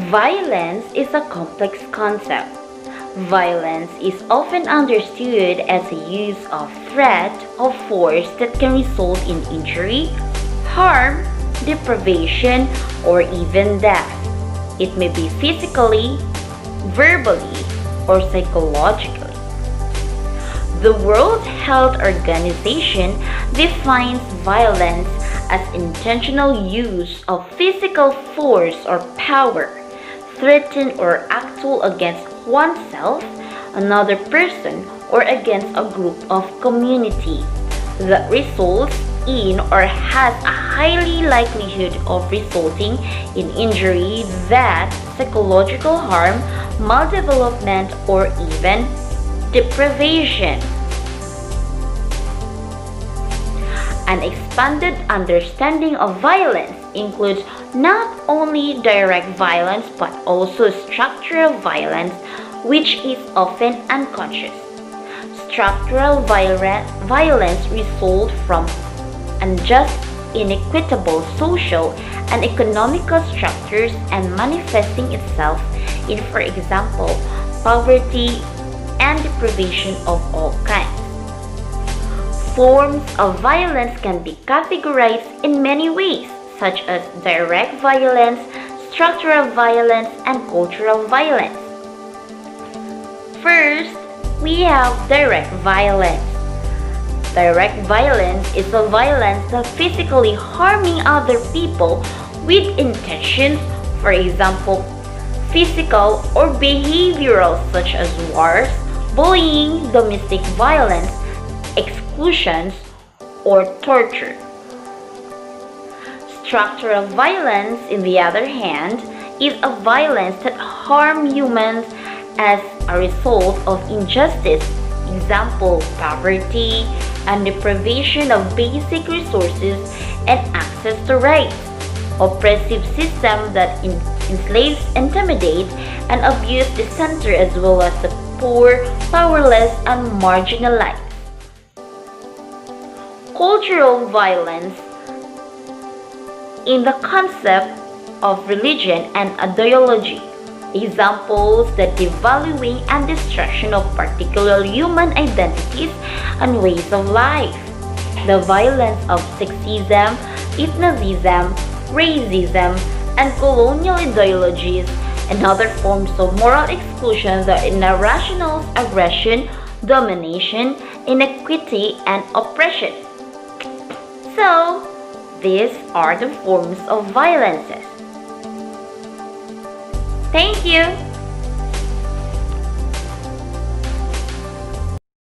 Violence is a complex concept. Violence is often understood as a use of threat or force that can result in injury, harm, deprivation, or even death. It may be physically, verbally, or psychologically. The World Health Organization defines violence as intentional use of physical force or power, threatened or actual against oneself, another person, or against a group of community that results in or has a highly likelihood of resulting in injury, death, psychological harm, maldevelopment, or even deprivation. An expanded understanding of violence includes not only direct violence but also structural violence, which is often unconscious. Structural violence results from unjust, inequitable social and economical structures and manifesting itself in, for example, poverty and deprivation of all kinds. Forms of violence can be categorized in many ways, such as direct violence, structural violence, and cultural violence. First, we have direct violence. Direct violence is a violence that physically harming other people with intentions, for example, physical or behavioral such as wars, bullying, domestic violence, exclusions, or torture. Structural violence, on the other hand, is a violence that harms humans as a result of injustice, example, poverty and deprivation of basic resources and access to rights, oppressive system that enslaves, intimidates, and abuse the center as well as the poor, powerless, and marginalized. Cultural violence in the concept of religion and ideology. Examples that devaluing and destruction of particular human identities and ways of life. The violence of sexism, ethnicism, racism, and colonial ideologies and other forms of moral exclusion that in irrational aggression, domination, inequity, and oppression. So, these are the forms of violences. Thank you.